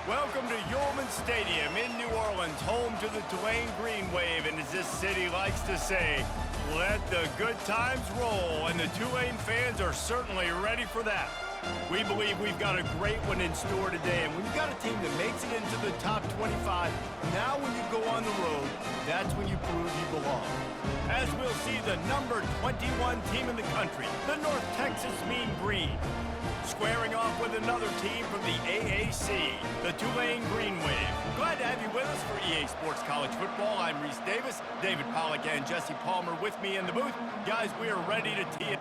Welcome to Yulman Stadium in New Orleans, home to the Tulane Green Wave, and as this city likes to say, let the good times roll, and the Tulane fans are certainly ready for that. We believe we've got a great one in store today, and when you've got a team that makes it into the top 25, now when you go on the road, that's when you prove you belong. As we'll see the number 21 team in the country, the North Texas Mean Green, squaring off with another team from the AAC, the Tulane Green Wave. Glad to have you with us for EA Sports College Football. I'm Reese Davis, David Pollack and Jesse Palmer with me in the booth. Guys, we are ready to tee it.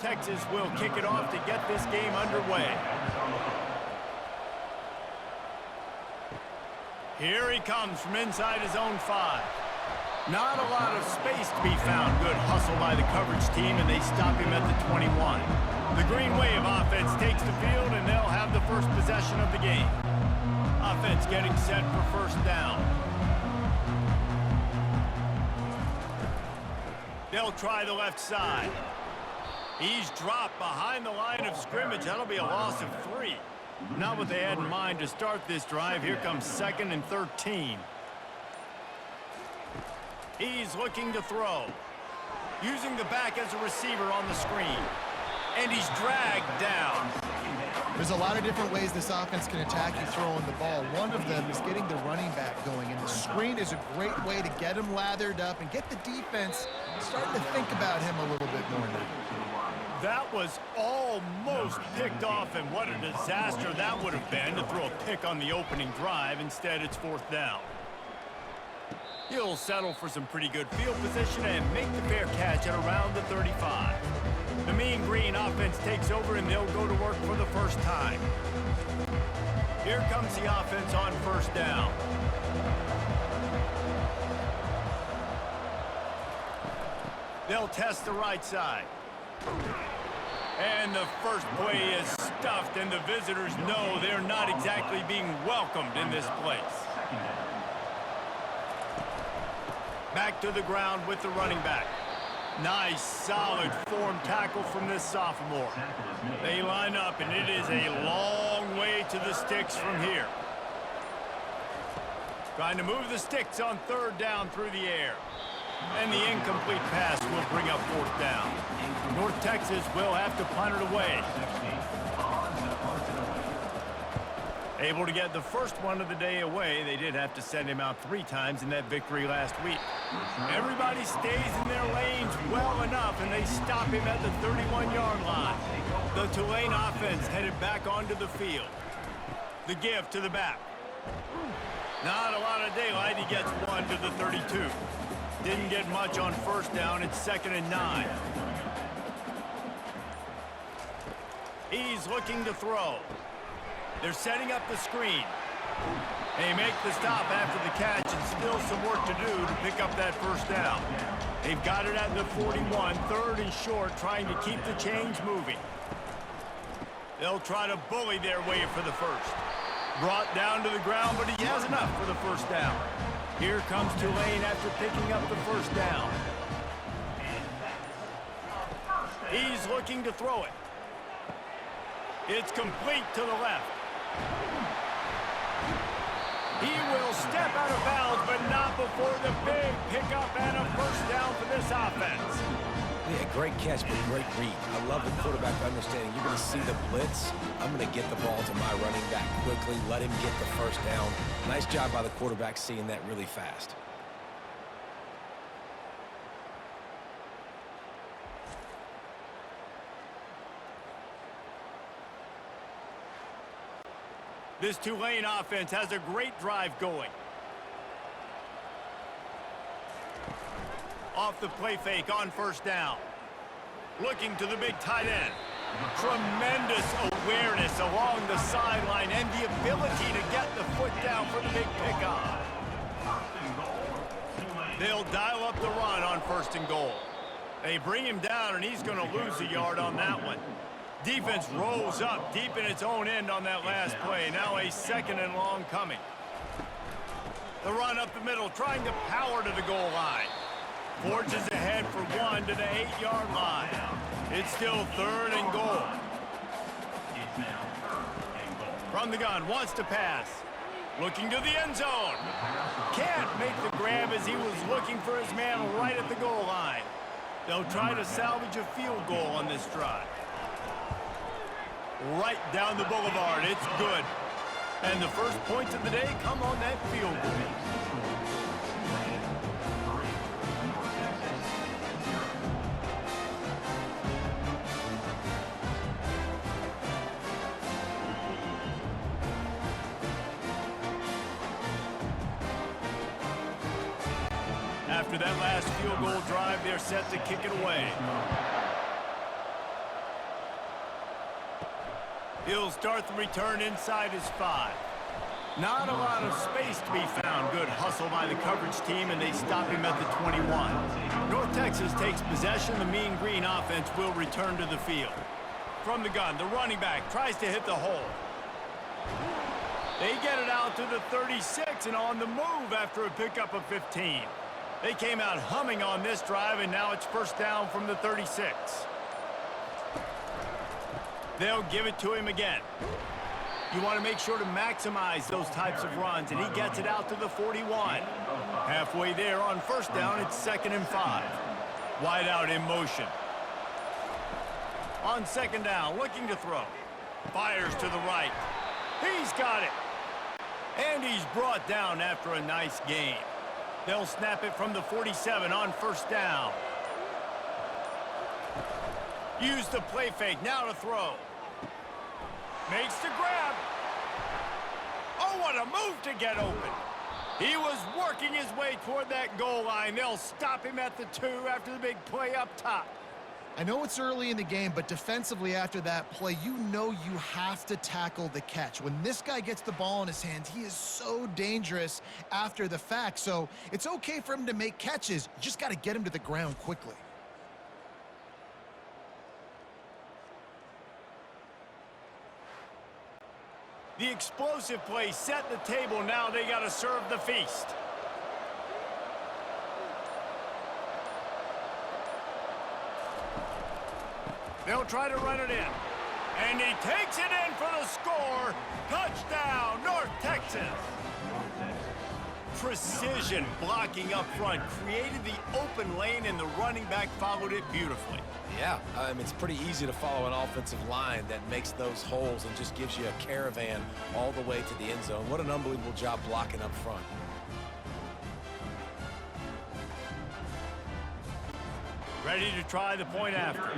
Texas will kick it off to get this game underway. Here he comes from inside his own 5. Not a lot of space to be found. Good hustle by the coverage team, and they stop him at the 21. The Green Wave offense takes the field, and they'll have the first possession of the game. Offense getting set for first down. They'll try the left side. He's dropped behind the line of scrimmage. That'll be a loss of 3. Not what they had in mind to start this drive. Here comes 2nd and 13. He's looking to throw. Using the back as a receiver on the screen. And he's dragged down. There's a lot of different ways this offense can attack you throwing the ball. One of them is getting the running back going. And the screen is a great way to get him lathered up and get the defense starting to think about him a little bit more now. That was almost picked off, and what a disaster that would have been to throw a pick on the opening drive. Instead, it's 4th down. He'll settle for some pretty good field position and make the fair catch at around the 35. The Mean Green offense takes over, and they'll go to work for the first time. Here comes the offense on first down. They'll test the right side. And the first play is stuffed, and the visitors know they're not exactly being welcomed in this place. Back to the ground with the running back. Nice, solid form tackle from this sophomore. They line up, and it is a long way to the sticks from here. Trying to move the sticks on 3rd down through the air. And the incomplete pass will bring up 4th down. North Texas will have to punt it away. Able to get the first one of the day away. They did have to send him out 3 times in that victory last week. Everybody stays in their lanes well enough, and they stop him at the 31-yard line. The Tulane offense headed back onto the field. The give to the back. Not a lot of daylight. He gets 1 to the 32. Didn't get much on first down. It's 2nd and 9. He's looking to throw. They're setting up the screen. They make the stop after the catch, and still some work to do to pick up that first down. They've got it at the 41, 3rd and short, trying to keep the chains moving. They'll try to bully their way for the first. Brought down to the ground, but he has enough for the first down. Here comes Tulane after picking up the first down. He's looking to throw it. It's complete to the left. He will step out of bounds, but not before the big pickup and a first down for this offense. Yeah, great catch, but great read. I love the quarterback understanding. You're going to see the blitz. I'm going to get the ball to my running back quickly, let him get the first down. Nice job by the quarterback seeing that really fast. This Tulane offense has a great drive going. Off the play fake on first down. Looking to the big tight end. Tremendous awareness along the sideline and the ability to get the foot down for the big pickup. They'll dial up the run on 1st and goal. They bring him down, and he's going to lose a yard on that one. Defense rolls up deep in its own end on that last play. Now a 2nd and long coming. The run up the middle, trying to power to the goal line. Forges ahead for 1 to the 8-yard line. It's still 3rd and goal. From the gun, wants to pass. Looking to the end zone. Can't make the grab as he was looking for his man right at the goal line. They'll try to salvage a field goal on this drive. Right down the boulevard. It's good. And the first points of the day come on that field goal. After that last field goal drive, they're set to kick it away. He'll start the return inside his 5. Not a lot of space to be found. Good hustle by the coverage team, and they stop him at the 21. North Texas takes possession. The Mean Green offense will return to the field. From the gun, the running back tries to hit the hole. They get it out to the 36 and on the move after a pickup of 15. They came out humming on this drive, and now it's first down from the 36. They'll give it to him again. You want to make sure to maximize those types of runs, and he gets it out to the 41. Halfway there on first down, it's 2nd and 5. Wide out in motion. On 2nd down, looking to throw. Fires to the right. He's got it. And he's brought down after a nice gain. They'll snap it from the 47 on first down. Use the play fake, now to throw. Makes the grab. Oh, what a move to get open. He was working his way toward that goal line. They'll stop him at the 2 after the big play up top. I know it's early in the game, but defensively after that play, you know you have to tackle the catch. When this guy gets the ball in his hands, he is so dangerous after the fact. So it's okay for him to make catches. You just got to get him to the ground quickly. The explosive play set the table. Now they got to serve the feast. They'll try to run it in. And he takes it in for the score. Touchdown, North Texas. Precision blocking up front created the open lane, and the running back followed it beautifully. Yeah, it's pretty easy to follow an offensive line that makes those holes and just gives you a caravan all the way to the end zone. What an unbelievable job blocking up front. Ready to try the point after.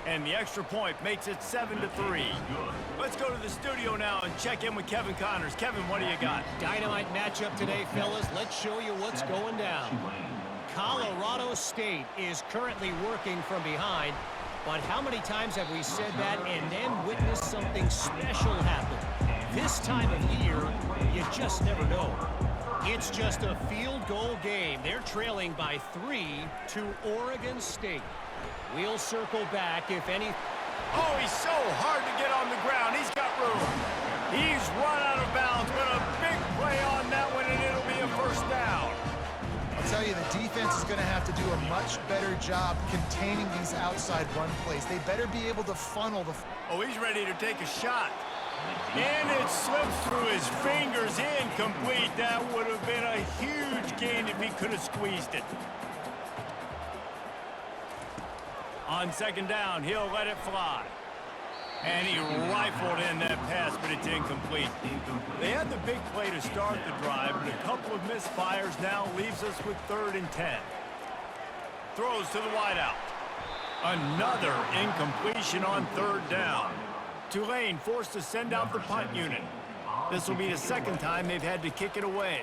And the extra point makes it 7-3. Let's go to the studio now and check in with Kevin Connors. Kevin, what do you got? Dynamite matchup today, fellas. Let's show you what's going down. Colorado State is currently working from behind, but how many times have we said that and then witnessed something special happen? This time of year, you just never know. It's just a field goal game. They're trailing by 3 to Oregon State. We'll circle back if any. Oh, he's so hard to get on the ground. He's got room. He's run out of bounds, but a big play on that one, and it'll be a first down. I'll tell you, the defense is going to have to do a much better job containing these outside run plays. They better be able to funnel the. Oh, he's ready to take a shot. And it slips through his fingers, incomplete. That would have been a huge gain if he could have squeezed it. On 2nd down, he'll let it fly. And he rifled in that pass, but it's incomplete. They had the big play to start the drive, but a couple of misfires now leaves us with 3rd and 10. Throws to the wideout. Another incompletion on 3rd down. Tulane forced to send out the punt unit. This will be the 2nd time they've had to kick it away.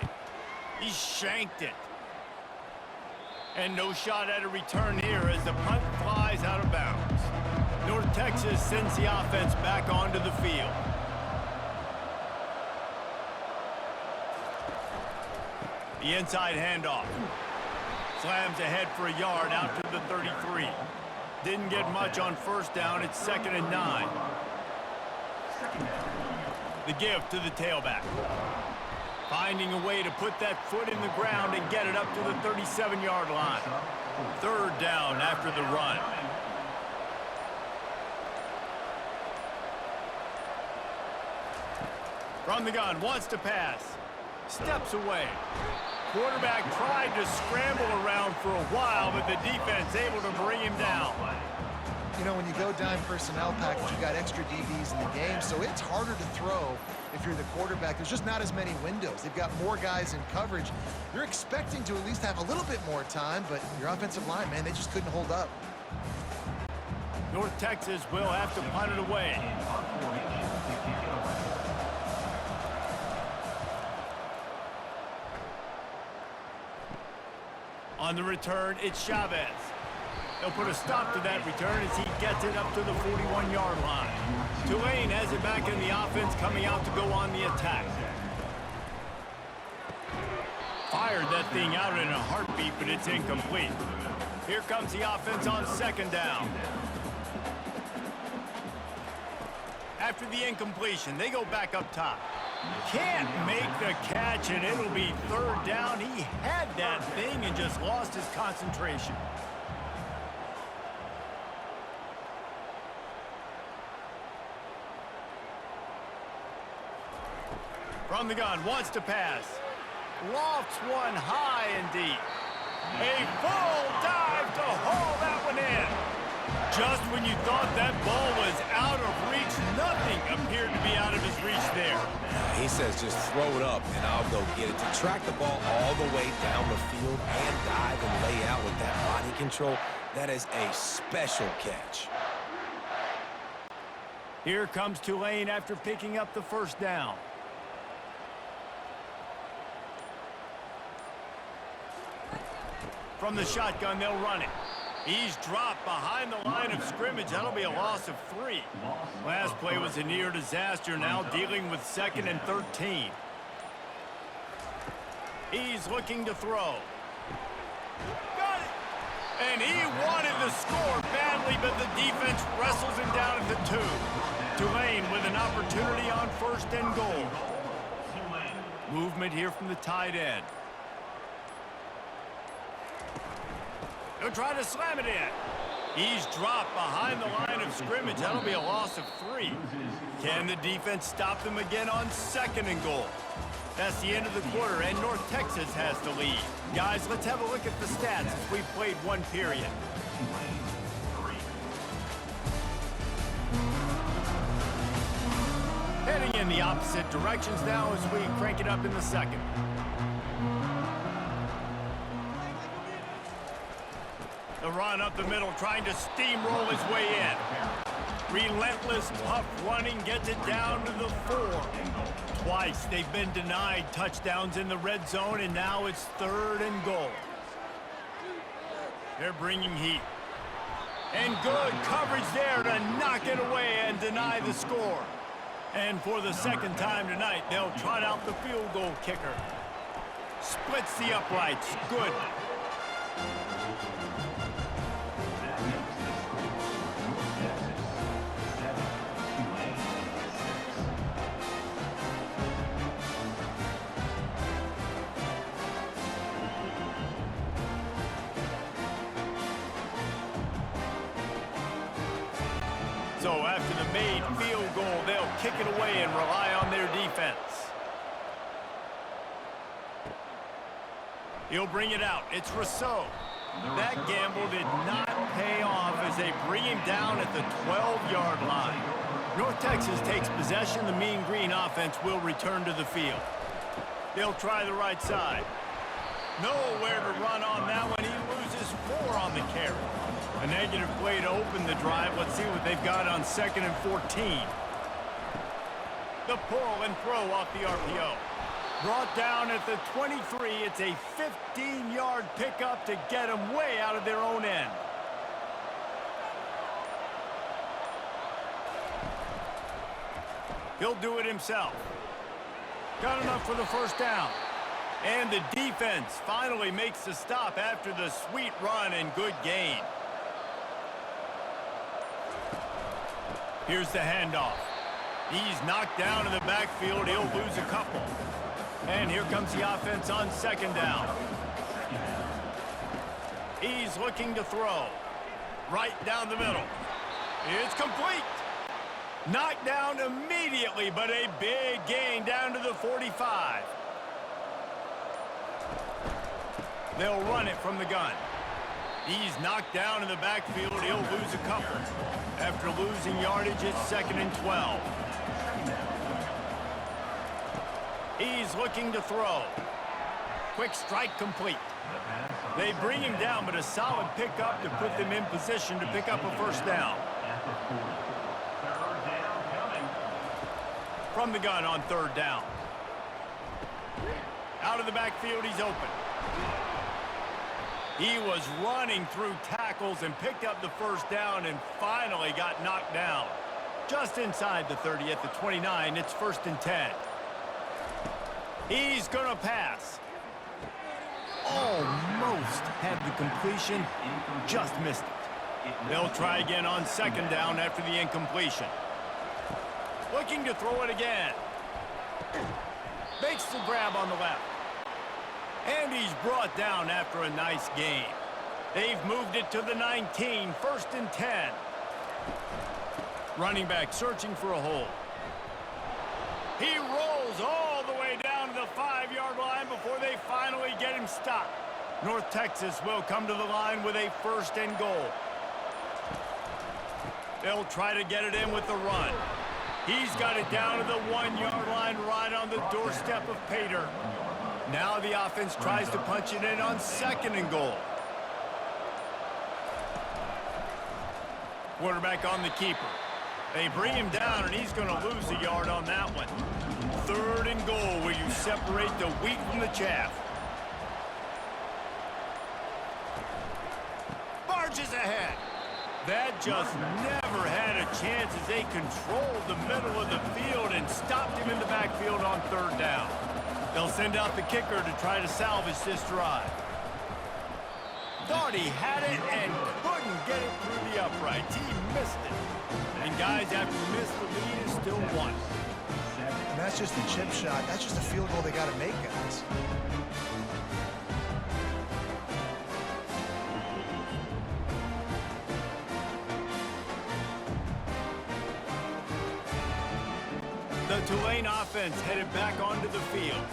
He shanked it. And no shot at a return here as the punt flies out of bounds. North Texas sends the offense back onto the field. The inside handoff. Slams ahead for a yard out to the 33. Didn't get much on first down. It's 2nd and 9. The give to the tailback. Finding a way to put that foot in the ground and get it up to the 37-yard line. Third down after the run. From the gun, wants to pass. Steps away. Quarterback tried to scramble around for a while, but the defense able to bring him down. You know, when you go dime personnel package, you got extra DBs in the game, so it's harder to throw if you're the quarterback. There's just not as many windows. They've got more guys in coverage. You're expecting to at least have a little bit more time, but your offensive line, man, they just couldn't hold up. North Texas will have to punt it away. On the return, it's Chavez. They'll put a stop to that return as he gets it up to the 41-yard line. Tulane has it back in the offense, coming out to go on the attack. Fired that thing out in a heartbeat, but it's incomplete. Here comes the offense on second down. After the incompletion, they go back up top. Can't make the catch, and it'll be third down. He had that thing and just lost his concentration. From the gun, wants to pass. Lofts one high and deep. A full dive to haul that one in. Just when you thought that ball was out of reach, nothing appeared to be out of his reach there. He says just throw it up and I'll go get it. To track the ball all the way down the field and dive and lay out with that body control, that is a special catch. Here comes Tulane after picking up the first down. From the shotgun, they'll run it. He's dropped behind the line of scrimmage. That'll be a loss of 3. Last play was a near disaster, now dealing with 2nd and 13. He's looking to throw. Got it! And he wanted the score badly, but the defense wrestles him down at the 2. Tulane with an opportunity on 1st and goal. Movement here from the tight end. He'll try to slam it in. He's dropped behind the line of scrimmage. That'll be a loss of 3. Can the defense stop them again on 2nd and goal? That's the end of the quarter, and North Texas has the lead. Guys, let's have a look at the stats as we've played 1 period. Heading in the opposite directions now as we crank it up in the 2nd. The run up the middle, trying to steamroll his way in. Relentless, tough running gets it down to the 4. Twice they've been denied touchdowns in the red zone, and now it's 3rd and goal. They're bringing heat. And good coverage there to knock it away and deny the score. And for the 2nd time tonight, they'll trot out the field goal kicker. Splits the uprights. Good. So after the made field goal, they'll kick it away and rely on their defense. He'll bring it out. It's Rousseau. That gamble did not pay off as they bring him down at the 12-yard line. North Texas takes possession. The Mean Green offense will return to the field. They'll try the right side. Nowhere to run on that one. He loses 4 on the carry. A negative play to open the drive. Let's see what they've got on 2nd and 14. The pull and throw off the RPO. Brought down at the 23. It's a 15-yard pickup to get them way out of their own end. He'll do it himself. Got enough for the first down. And the defense finally makes the stop after the sweet run and good gain. Here's the handoff. He's knocked down in the backfield. He'll lose a couple. And here comes the offense on second down. He's looking to throw. Right down the middle. It's complete. Knocked down immediately, but a big gain down to the 45. They'll run it from the gun. He's knocked down in the backfield. He'll lose a couple. After losing yardage, it's 2nd and 12. He's looking to throw. Quick strike complete. They bring him down, but a solid pickup to put them in position to pick up a first down. From the gun on 3rd down. Out of the backfield, he's open. He was running through tackles and picked up the first down and finally got knocked down. Just inside the 30 at the 29, it's 1st and 10. He's going to pass. Almost had the completion, just missed it. They'll try again on 2nd down after the incompletion. Looking to throw it again. Makes the grab on the left. And he's brought down after a nice gain. They've moved it to the 19, 1st and 10. Running back searching for a hole. He rolls all the way down to the 5-yard line before they finally get him stopped. North Texas will come to the line with a 1st and goal. They'll try to get it in with the run. He's got it down to the 1-yard line right on the doorstep of Pater. Now the offense tries to punch it in on 2nd and goal. Quarterback on the keeper. They bring him down, and he's going to lose a yard on that one. 3rd and goal, where you separate the wheat from the chaff. Barges ahead. That just never had a chance as they controlled the middle of the field and stopped him in the backfield on 3rd down. They'll send out the kicker to try to salvage this drive. Thought he had it and couldn't get it through the uprights. He missed it. And guys, after you miss, the lead is still 1. And that's just a chip shot. That's just a field goal they got to make, guys. The Tulane offense headed back onto the field.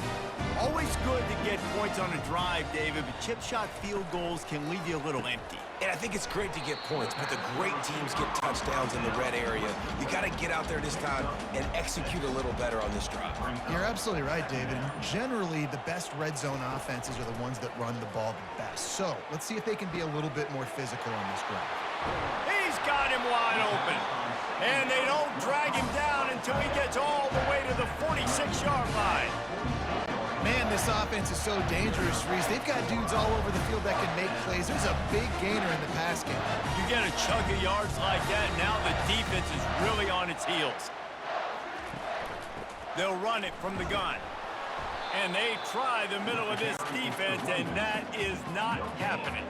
Always good to get points on a drive, David, but chip shot field goals can leave you a little empty. And I think it's great to get points, but the great teams get touchdowns in the red area. You got to get out there this time and execute a little better on this drive. You're absolutely right, David. And generally, the best red zone offenses are the ones that run the ball the best. So let's see if they can be a little bit more physical on this drive. He's got him wide open. And they don't drag him down until he gets all the way to the 46-yard line. Man, this offense is so dangerous, Reese. They've got dudes all over the field that can make plays. There's a big gainer in the pass game. You get a chunk of yards like that, now the defense is really on its heels. They'll run it from the gun. And they try the middle of this defense, and that is not happening.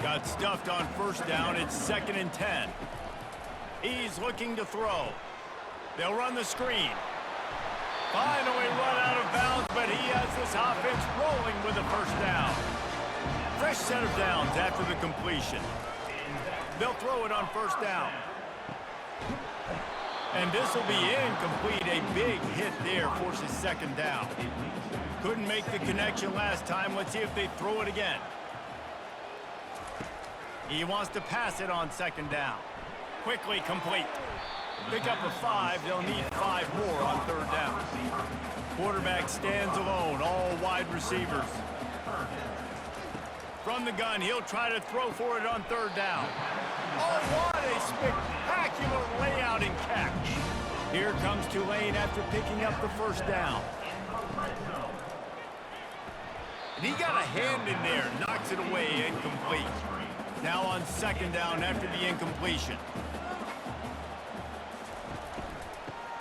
Got stuffed on 1st down. It's 2nd and 10. He's looking to throw. They'll run the screen. Finally run out of bounds, but he has this offense rolling with a 1st down. Fresh set of downs after the completion. They'll throw it on 1st down. And this will be incomplete. A big hit there forces 2nd down. Couldn't make the connection last time. Let's see if they throw it again. He wants to pass it on 2nd down. Quickly complete. Pick up a 5. They'll need 5 more on 3rd down. Quarterback stands alone. All wide receivers. From the gun, he'll try to throw for it on 3rd down. Oh, what a spectacular layout and catch. Here comes Tulane after picking up the 1st down. And he got a hand in there, knocks it away, incomplete. Now on 2nd down after the incompletion.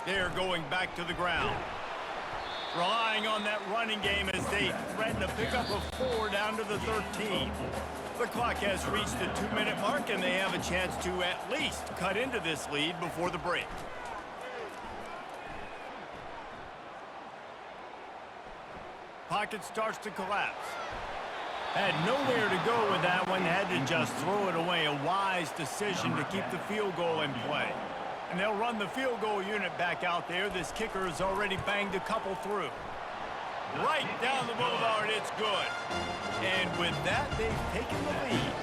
They're going back to the ground. Relying on that running game as they threaten to pick up a 4 down to the 13. The clock has reached the 2-minute mark, and they have a chance to at least cut into this lead before the break. pocket starts to collapse. Had nowhere to go with that one, had to just throw it away. A wise decision to keep the field goal in play. And they'll run the field goal unit back out there. This kicker has already banged a couple through. Right down the boulevard, it's good. And with that, they've taken the lead.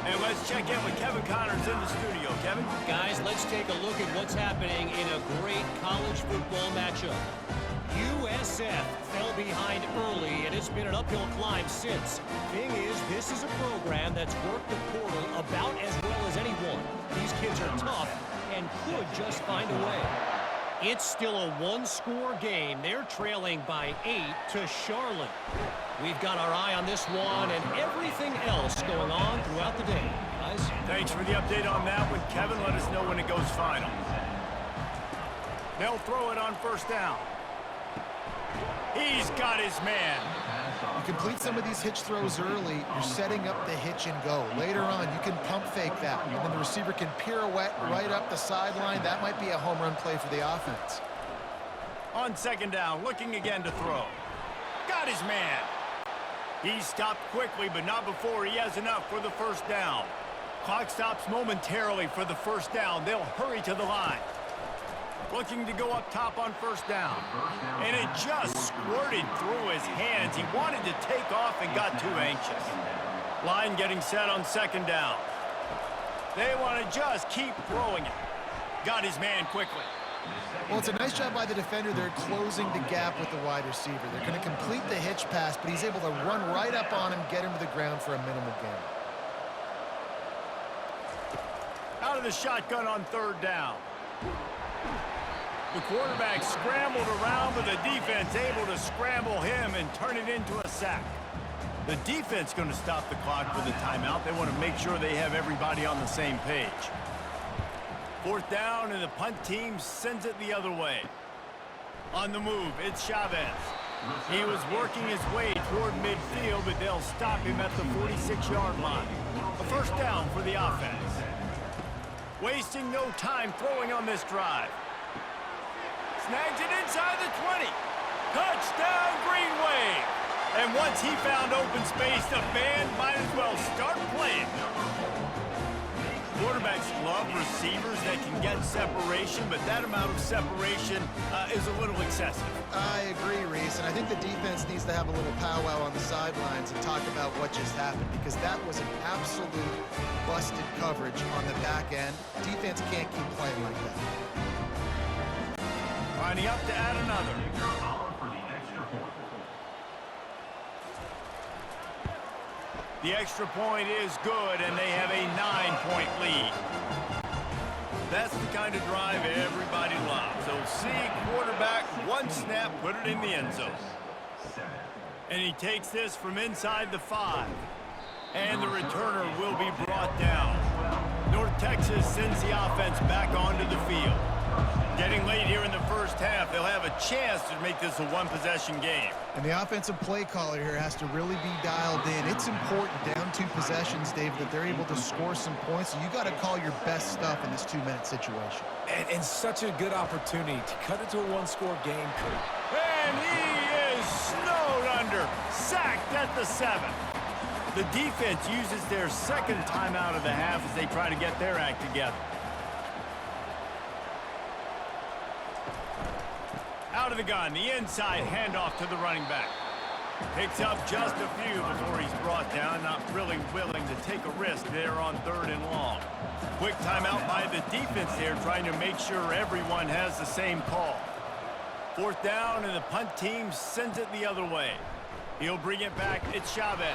And let's check in with Kevin Connors in the studio. Kevin? Guys, let's take a look at what's happening in a great college football matchup. USF fell behind early, and it's been an uphill climb since. Thing is, this is a program that's worked the portal about as well as anyone. These kids are tough and could just find a way. It's still a one-score game. They're trailing by 8 to Charlotte. We've got our eye on this one and everything else going on throughout the day. Guys? Thanks for the update on that one, Kevin. Let us know when it goes final. They'll throw it on first down. He's got his man. You complete some of these hitch throws early, you're setting up the hitch and go. Later on, you can pump fake that, and then the receiver can pirouette right up the sideline. That might be a home run play for the offense. On second down, looking again to throw. Got his man. He stopped quickly, but not before he has enough for the first down. Clock stops momentarily for the first down. They'll hurry to the line. Looking to go up top on first down. And it just squirted through his hands. He wanted to take off and got too anxious. Line getting set on second down. They want to just keep throwing it. Got his man quickly. Well, it's a nice job by the defender. They're closing the gap with the wide receiver. They're going to complete the hitch pass, but he's able to run right up on him, get him to the ground for a minimal gain. Out of the shotgun on third down. The quarterback scrambled around, but the defense able to scramble him and turn it into a sack. The defense going to stop the clock with a timeout. They want to make sure they have everybody on the same page. Fourth down, and the punt team sends it the other way. On the move, it's Chavez. He was working his way toward midfield, but they'll stop him at the 46-yard line. A first down for the offense. Wasting no time throwing on this drive. Snags it inside the 20. Touchdown, Green Wave. And once he found open space, the band might as well start playing. Quarterbacks love receivers that can get separation, but that amount of separation is a little excessive. I agree, Reese, and I think the defense needs to have a little powwow on the sidelines and talk about what just happened, because that was an absolute busted coverage on the back end. Defense can't keep playing like that. Lining up to add another. The extra point is good, and they have a 9-point lead. That's the kind of drive everybody loves. So see quarterback, one snap, put it in the end zone. And he takes this from inside the 5. And the returner will be brought down. North Texas sends the offense back onto the field. Getting late here in the first half, they'll have a chance to make this a one-possession game. And the offensive play caller here has to really be dialed in. It's important down 2 possessions, Dave, that they're able to score some points. So you got to call your best stuff in this 2-minute situation. And such a good opportunity to cut it to a one-score game. And he is snowed under, sacked at the 7. The defense uses their second timeout of the half as they try to get their act together. Out of the gun, the inside handoff to the running back. Picks up just a few before he's brought down, not really willing to take a risk there on 3rd and long. Quick timeout by the defense there, trying to make sure everyone has the same call. 4th down, and the punt team sends it the other way. He'll bring it back, it's Chavez.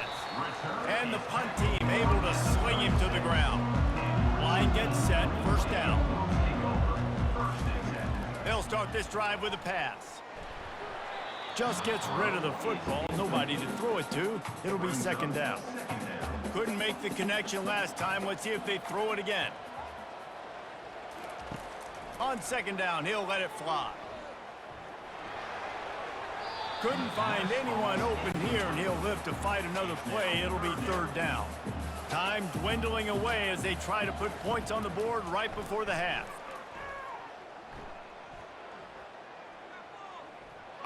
And the punt team able to sling him to the ground. Line gets set, first down. They'll start this drive with a pass. Just gets rid of the football. Nobody to throw it to. It'll be second down. Couldn't make the connection last time. Let's see if they throw it again. On second down, he'll let it fly. Couldn't find anyone open here, and he'll live to fight another play. It'll be 3rd down. Time dwindling away as they try to put points on the board right before the half.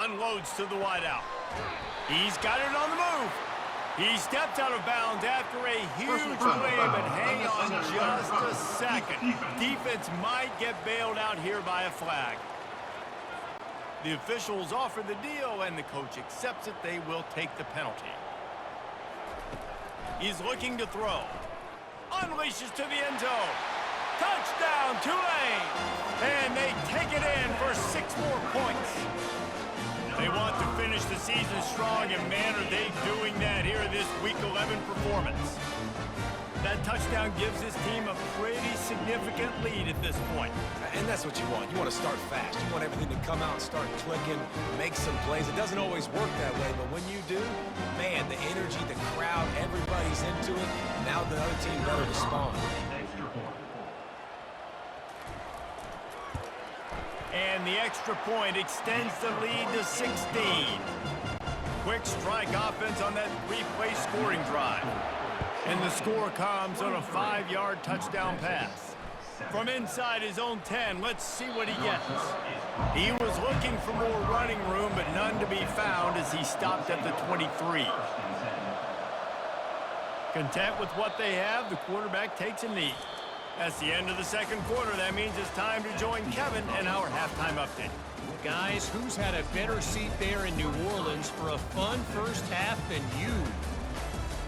Unloads to the wideout. He's got it on the move. He stepped out of bounds after a huge play, but hang on just a second. Defense might get bailed out here by a flag. The officials offer the deal, and the coach accepts it. They will take the penalty. He's looking to throw. Unleashes to the end zone. Touchdown, Tulane! And they take it in for 6 more points. They want to finish the season strong, and man, are they doing that here in this Week 11 performance. That touchdown gives this team a pretty significant lead at this point. And that's what you want. You want to start fast. You want everything to come out and start clicking, make some plays. It doesn't always work that way, but when you do, man, the energy, the crowd, everybody's into it. Now the other team better respond. And the extra point extends the lead to 16. Quick strike offense on that 3-play scoring drive. And the score comes on a 5-yard touchdown pass. From inside his own 10, let's see what he gets. He was looking for more running room, but none to be found as he stopped at the 23. Content with what they have, the quarterback takes a knee. That's the end of the second quarter. That means it's time to join Kevin and our halftime update. Guys, who's had a better seat there in New Orleans for a fun first half than you?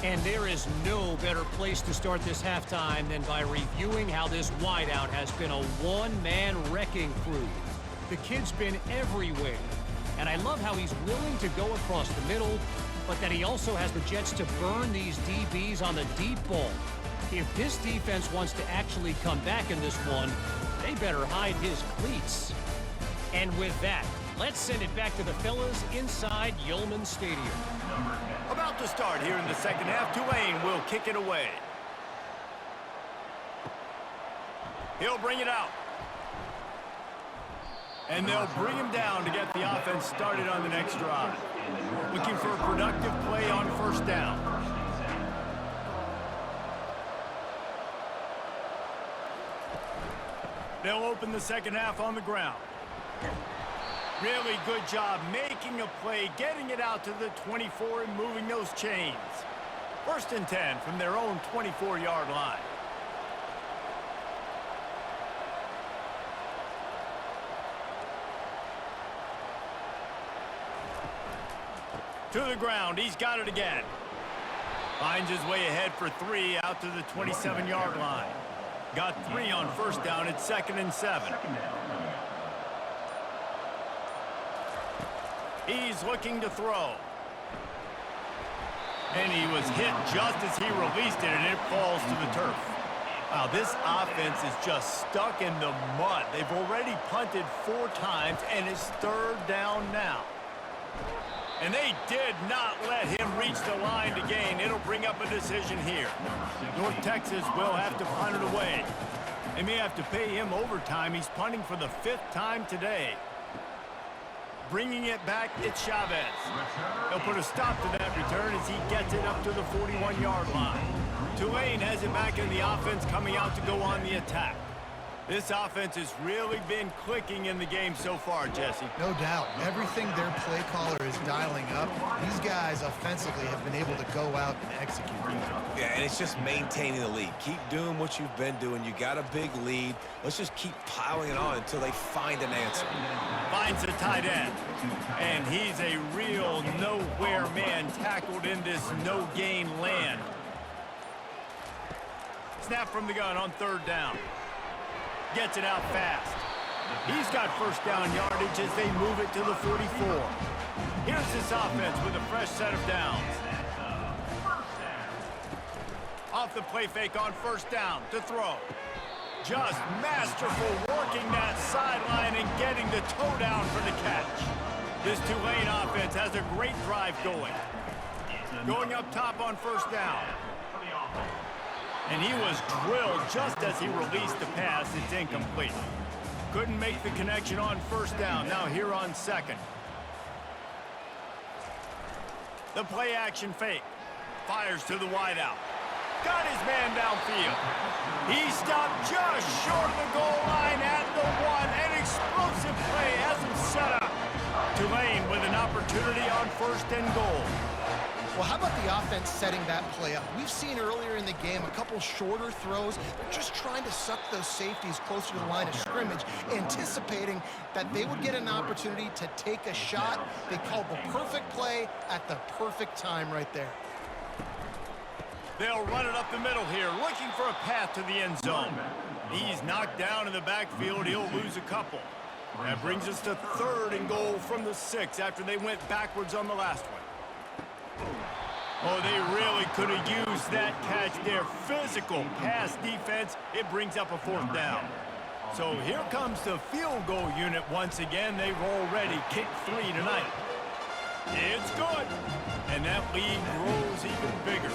And there is no better place to start this halftime than by reviewing how this wideout has been a one-man wrecking crew. The kid's been everywhere, and I love how he's willing to go across the middle, but that he also has the jets to burn these DBs on the deep ball. If this defense wants to actually come back in this one, they better hide his cleats. And with that, let's send it back to the fellas inside Yulman Stadium. About to start here in the second half, Tulane will kick it away. He'll bring it out. And they'll bring him down to get the offense started on the next drive. Looking for a productive play on first down. They'll open the second half on the ground. Really good job making a play, getting it out to the 24 and moving those chains. First and 10 from their own 24-yard line. To the ground, he's got it again. Finds his way ahead for 3 out to the 27-yard line. Got 3 on first down at 2nd and 7. He's looking to throw. And he was hit just as he released it, and it falls to the turf. Wow, this offense is just stuck in the mud. They've already punted 4 times, and it's 3rd down now. And they did not let him reach the line to gain. It'll bring up a decision here. North Texas will have to punt it away. They may have to pay him overtime. He's punting for the 5th time today. Bringing it back, it's Chavez. They'll put a stop to that return as he gets it up to the 41-yard line. Tulane has it back in the offense, coming out to go on the attack. This offense has really been clicking in the game so far, Jesse. No doubt. Everything their play caller is dialing up, these guys offensively have been able to go out and execute. Yeah, and it's just maintaining the lead. Keep doing what you've been doing. You got a big lead. Let's just keep piling it on until they find an answer. Finds a tight end. And he's a real nowhere man tackled in this no-gain land. Snap from the gun on 3rd down. Gets it out fast. He's got first down yardage as they move it to the 44. Here's this offense with a fresh set of downs. Off the play fake on first down to throw. Just masterful working that sideline and getting the toe down for the catch. This Tulane offense has a great drive going. Going up top on first down. And he was drilled just as he released the pass. It's incomplete. Couldn't make the connection on first down. Now here on 2nd. The play action fake. Fires to the wideout. Got his man downfield. He stopped just short of the goal line at the 1. An explosive play has him set up. Tulane with an opportunity on 1st and goal. Well, how about the offense setting that play up? We've seen earlier in the game a couple shorter throws. They're just trying to suck those safeties closer to the line of scrimmage, anticipating that they would get an opportunity to take a shot. They called the perfect play at the perfect time right there. They'll run it up the middle here, looking for a path to the end zone. He's knocked down in the backfield. He'll lose a couple. That brings us to 3rd and goal from the 6 after they went backwards on the last one. Oh, they really could have used that catch there. Physical pass defense. It brings up a 4th down. So here comes the field goal unit once again. They've already kicked 3 tonight. It's good. And that lead grows even bigger.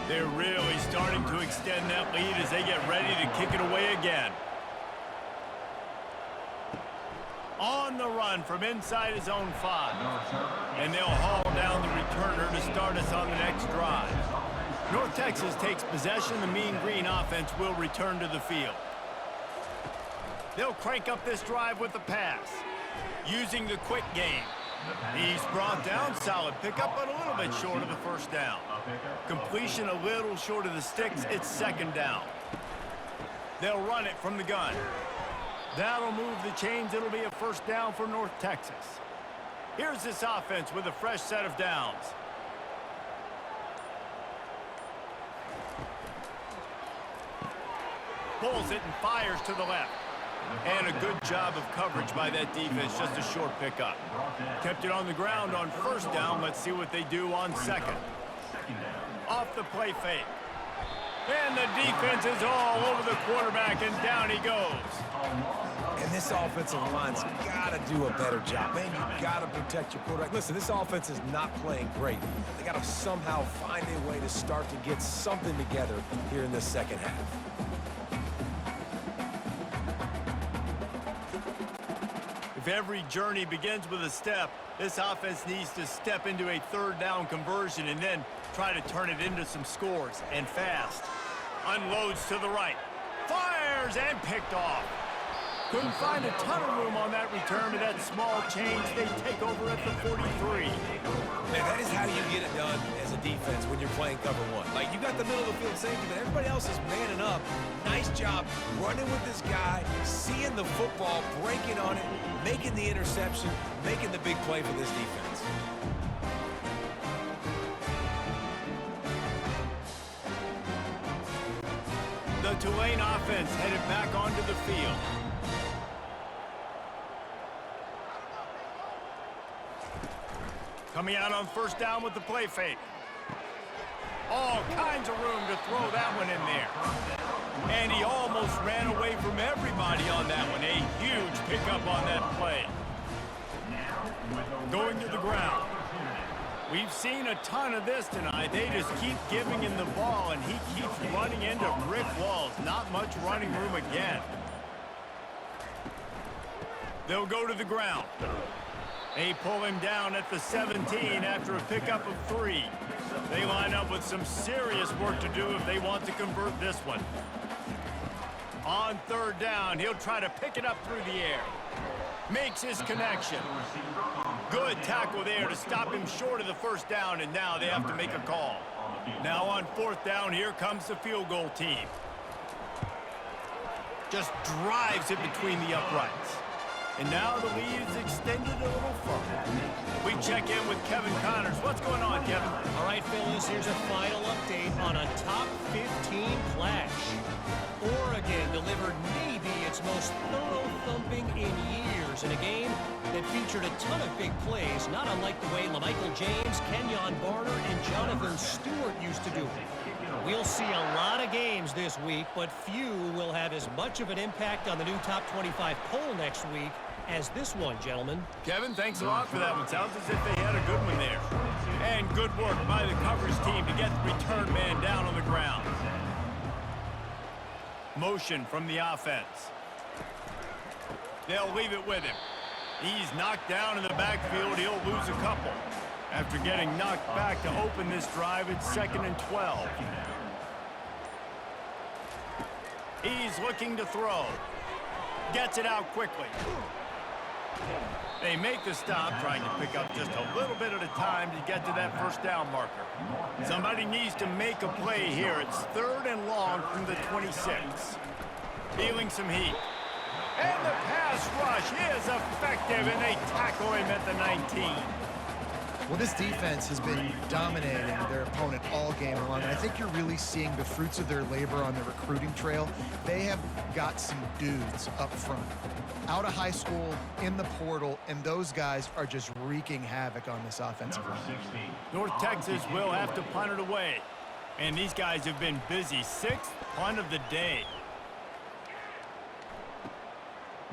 They're really starting to extend that lead as they get ready to kick it away again. On the run from inside his own 5. And they'll haul down the returner to start us on the next drive. North Texas takes possession. The Mean Green offense will return to the field. They'll crank up this drive with the pass, using the quick game. He's brought down, solid pickup, but a little bit short of the 1st down. Completion a little short of the sticks. It's 2nd down. They'll run it from the gun. That'll move the chains. It'll be a 1st down for North Texas. Here's this offense with a fresh set of downs. Pulls it and fires to the left. And a good job of coverage by that defense, just a short pickup. Kept it on the ground on 1st down. Let's see what they do on 2nd. Off the play fake. And the defense is all over the quarterback, and down he goes. And this offensive line's got to do a better job. Man, you got to protect your quarterback. Listen, this offense is not playing great. They got to somehow find a way to start to get something together here in the 2nd half. If every journey begins with a step, this offense needs to step into a 3rd down conversion and then try to turn it into some scores, and fast. Unloads to the right. Fires and picked off. Couldn't find a ton of room on that return to that small change. They take over at the 43. Man, that is how you get it done as a defense when you're playing cover 1. Like, you got the middle of the field safety, but everybody else is manning up. Nice job running with this guy, seeing the football, breaking on it, making the interception, making the big play for this defense. The Tulane offense headed back onto the field. Coming out on 1st down with the play fake. All kinds of room to throw that one in there. And he almost ran away from everybody on that one. A huge pickup on that play. Going to the ground. We've seen a ton of this tonight. They just keep giving him the ball, and he keeps running into brick walls. Not much running room again. They'll go to the ground. They pull him down at the 17 after a pickup of 3. They line up with some serious work to do if they want to convert this one. On 3rd down, he'll try to pick it up through the air. Makes his connection. Good tackle there to stop him short of the 1st down, and now they have to make a call. Now on 4th down, here comes the field goal team. Just drives it between the uprights. And now the lead is extended a little further. We check in with Kevin Connors. What's going on, Kevin? All right, Phyllis, here's a final update on a top 15 clash. Oregon delivered maybe its most thorough thumping in years in a game that featured a ton of big plays, not unlike the way LaMichael James, Kenyon Barner, and Jonathan Stewart used to do it. We'll see a lot of games this week, but few will have as much of an impact on the new top 25 poll next week as this one, gentlemen. Kevin, thanks a lot for that one. Sounds as if they had a good one there. And good work by the coverage team to get the return man down on the ground. Motion from the offense. They'll leave it with him. He's knocked down in the backfield. He'll lose a couple. After getting knocked back to open this drive, it's 2nd and 12. He's looking to throw. Gets it out quickly. They make the stop, trying to pick up just a little bit at a time to get to that first down marker. Somebody needs to make a play here. It's 3rd and long from the 26. Feeling some heat. And the pass rush is effective, and they tackle him at the 19. Well, this defense has been dominating their opponent all game long, and I think you're really seeing the fruits of their labor on the recruiting trail. They have got some dudes up front, out of high school, in the portal, and those guys are just wreaking havoc on this offensive line. North Texas will have to punt it away, and these guys have been busy. 6th punt of the day.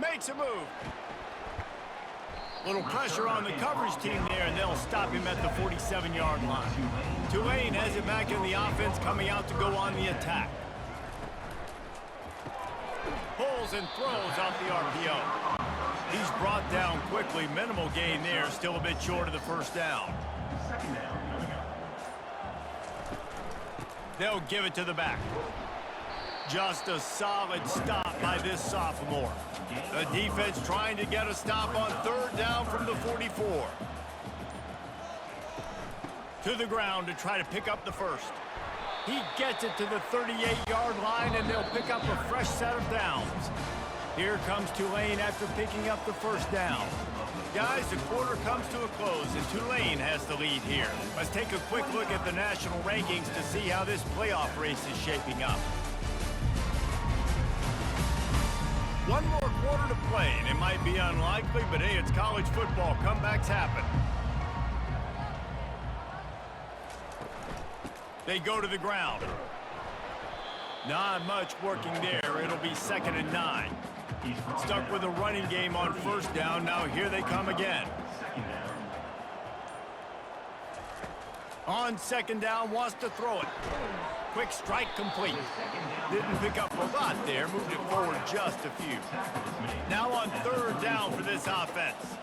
Makes a move. Little pressure on the coverage team there, and they'll stop him at the 47-yard line. Tulane has it back in the offense, coming out to go on the attack. Pulls and throws off the RPO. He's brought down quickly. Minimal gain there, still a bit short of the first down. They'll give it to the back. Just a solid stop by this sophomore. The defense trying to get a stop on 3rd down from the 44. To the ground to try to pick up the first. He gets it to the 38-yard line, and they'll pick up a fresh set of downs. Here comes Tulane after picking up the first down. Guys, the quarter comes to a close, and Tulane has the lead here. Let's take a quick look at the national rankings to see how this playoff race is shaping up. One more quarter to play, and it might be unlikely, but hey, it's college football. Comebacks happen. They go to the ground. Not much working there. It'll be 2nd and 9. Stuck with a running game on 1st down. Now here they come again. On 2nd down, wants to throw it. Quick strike complete. Didn't pick up a lot there. Moved it forward just a few. Now on 3rd down for this offense.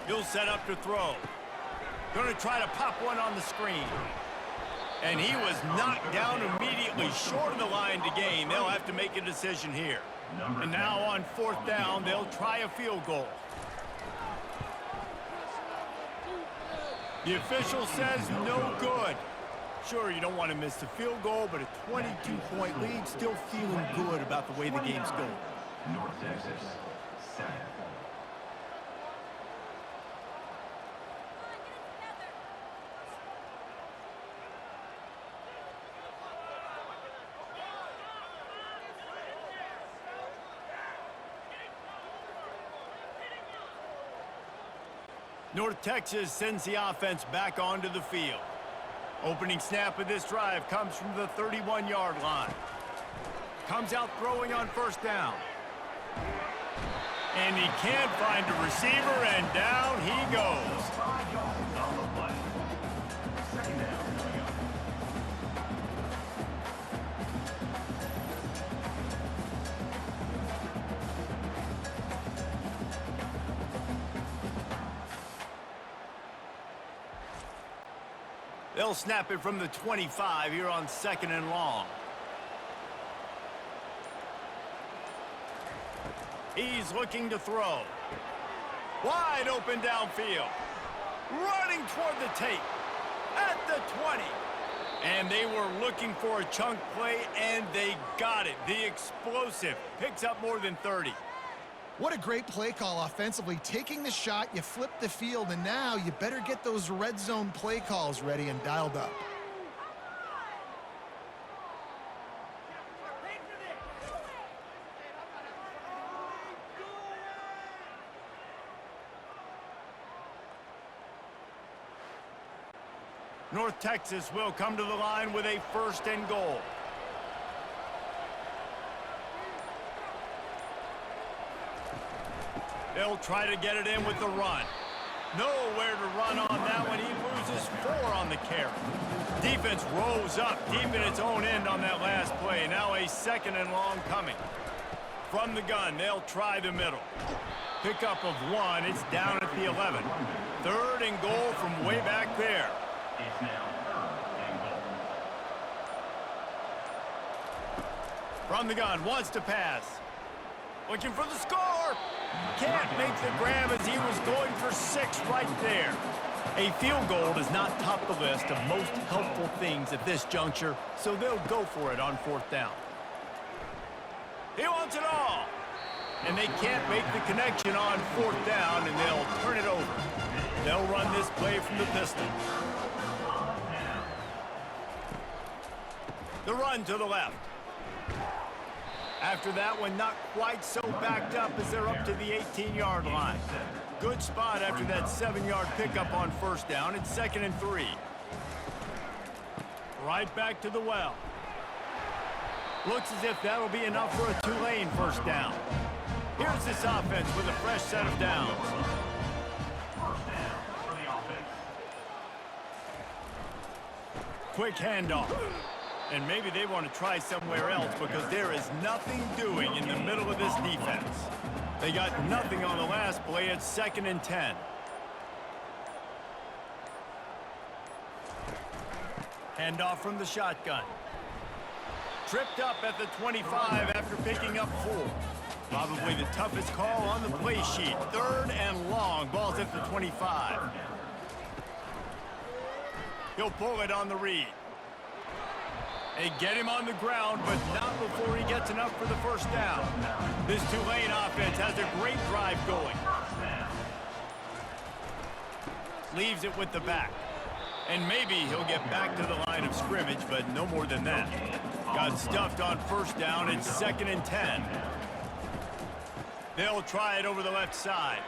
He'll set up to throw. Going to try to pop one on the screen. And he was knocked down immediately short of the line to gain. They'll have to make a decision here. And now on 4th down, they'll try a field goal. The official says no good. Sure, you don't want to miss the field goal, but a 22-point lead, still feeling good about the way the game's going. North Texas, 7. North Texas sends the offense back onto the field. Opening snap of this drive comes from the 31-yard line. Comes out throwing on 1st down. And he can't find a receiver, and down he goes. They'll snap it from the 25 here on 2nd and long. He's looking to throw. Wide open downfield. Running toward the tape. At the 20. And they were looking for a chunk play, and they got it. The explosive picks up more than 30. What a great play call offensively. Taking the shot, you flip the field, and now you better get those red zone play calls ready and dialed up. North Texas will come to the line with a 1st and goal. They'll try to get it in with the run. Nowhere to run on that one. He loses 4 on the carry. Defense rolls up deep in its own end on that last play. Now a 2nd and long coming. From the gun, they'll try the middle. Pickup of 1. It's down at the 11. 3rd and goal from way back there. It's now 3rd and goal. From the gun, wants to pass. Looking for the score. Can't make the grab as he was going for 6 right there. A field goal does not top the list of most helpful things at this juncture, so they'll go for it on 4th down. He wants it all. And they can't make the connection on 4th down, and they'll turn it over. They'll run this play from the pistol. The run to the left. After that one, not quite so backed up as they're up to the 18-yard line. Good spot after that 7-yard pickup on 1st down. It's 2nd and 3. Right back to the well. Looks as if that'll be enough for a Tulane 1st down. Here's this offense with a fresh set of downs. 1st down for the offense. Quick handoff. And maybe they want to try somewhere else because there is nothing doing in the middle of this defense. They got nothing on the last play. It's 2nd and 10. Handoff from the shotgun. Tripped up at the 25 after picking up 4. Probably the toughest call on the play sheet. 3rd and long. Ball's at the 25. He'll pull it on the read. They get him on the ground, but not before he gets enough for the 1st down. This Tulane offense has a great drive going. Leaves it with the back. And maybe he'll get back to the line of scrimmage, but no more than that. Got stuffed on 1st down. It's 2nd and 10. They'll try it over the left side.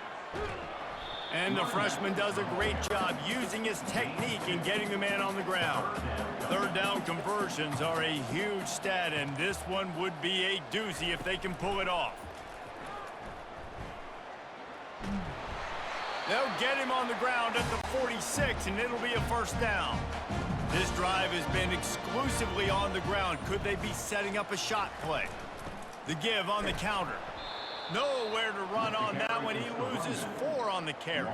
And the freshman does a great job using his technique and getting the man on the ground. 3rd down conversions are a huge stat, and this one would be a doozy if they can pull it off. They'll get him on the ground at the 46, and it'll be a 1st down. This drive has been exclusively on the ground. Could they be setting up a shot play? The give on the counter. Nowhere to run on that one. He loses 4 on the carry.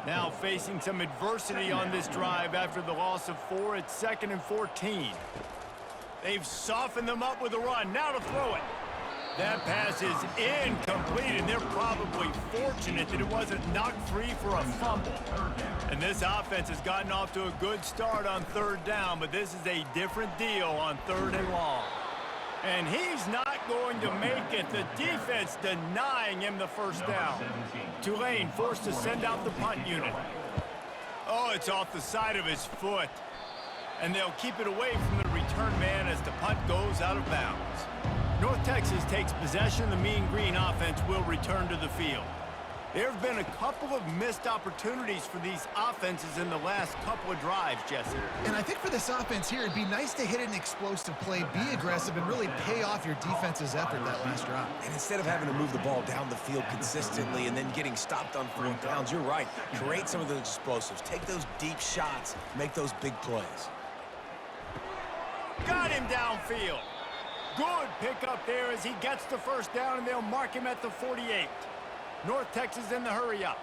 Now facing some adversity on this drive after the loss of 4. It's 2nd and 14. They've softened them up with a run. Now to throw it. That pass is incomplete, and they're probably fortunate that it wasn't knocked free for a fumble. And this offense has gotten off to a good start on 3rd down, but this is a different deal on 3rd and long. And he's not going to make it. The defense denying him the 1st down. Tulane forced to send out the punt unit. Oh, it's off the side of his foot. And they'll keep it away from the return man as the punt goes out of bounds. North Texas takes possession. The Mean Green offense will return to the field. There have been a couple of missed opportunities for these offenses in the last couple of drives, Jesse. And I think for this offense here, it'd be nice to hit an explosive play, be aggressive, and really pay off your defense's effort that last drive. And instead of having to move the ball down the field consistently and then getting stopped on 4th downs, you're right. Create some of those explosives. Take those deep shots. Make those big plays. Got him downfield. Good pickup there as he gets the 1st down, and they'll mark him at the 48. North Texas in the hurry up.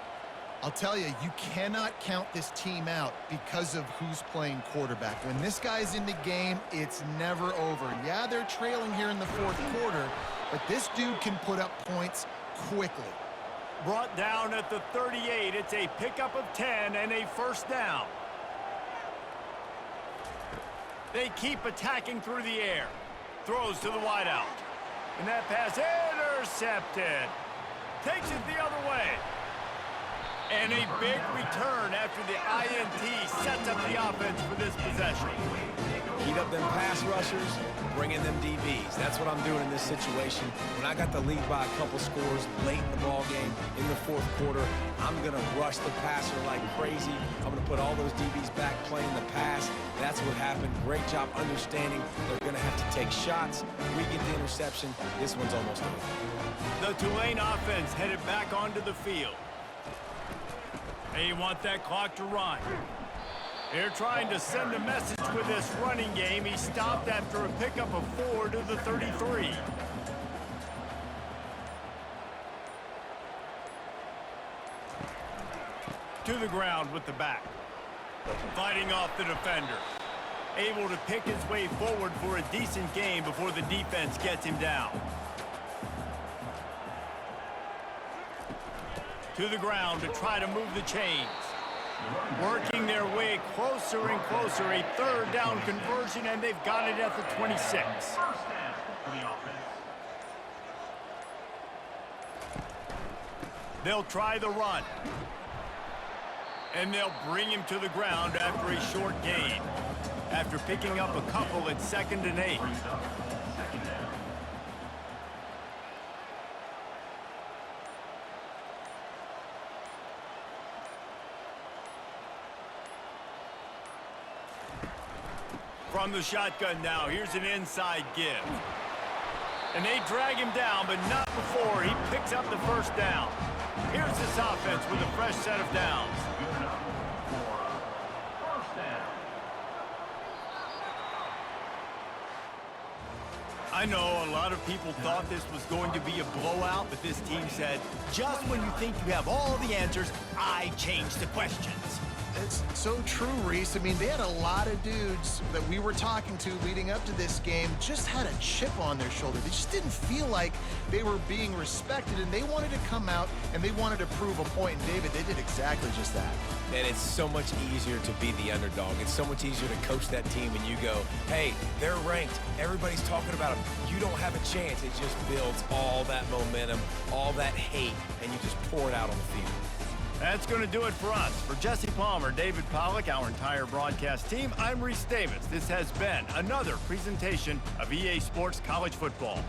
I'll tell you, you cannot count this team out because of who's playing quarterback. When this guy's in the game, it's never over. Yeah, they're trailing here in the 4th quarter, but this dude can put up points quickly. Brought down at the 38. It's a pickup of 10 and a 1st down. They keep attacking through the air. Throws to the wideout. And that pass intercepted. Takes it the other way. And a big return after the INT sets up the offense for this possession. Heat up them pass rushers, bring in them DBs. That's what I'm doing in this situation. When I got the lead by a couple scores late in the ball game, in the 4th quarter, I'm going to rush the passer like crazy. I'm going to put all those DBs back playing the pass. That's what happened. Great job understanding they're going to have to take shots. We get the interception. This one's almost over. The Tulane offense headed back onto the field. They want that clock to run. They're trying to send a message with this running game. He stopped after a pickup of 4 to the 33. to the ground with the back. Fighting off the defender. Able to pick his way forward for a decent gain before the defense gets him down. To the ground to try to move the chains. Working their way closer and closer. A third down conversion, and they've got it at the 26. First down for the offense. They'll try the run. And they'll bring him to the ground after a short gain. After picking up a couple at 2nd and 8. Brings up second down. From the shotgun now, here's an inside give. And they drag him down, but not before he picks up the first down. Here's this offense with a fresh set of downs. Good enough for first down. I know a lot of people thought this was going to be a blowout, but this team said, just when you think you have all the answers, I change the questions. It's so true, Reese. I mean, they had a lot of dudes that we were talking to leading up to this game just had a chip on their shoulder. They just didn't feel like they were being respected, and they wanted to come out and they wanted to prove a point. And David, they did exactly just that. And it's so much easier to be the underdog. It's so much easier to coach that team when you go, hey, they're ranked. Everybody's talking about them. You don't have a chance. It just builds all that momentum, all that hate, and you just pour it out on the field. That's going to do it for us. For Jesse Palmer, David Pollack, our entire broadcast team, I'm Reese Davis. This has been another presentation of EA Sports College Football.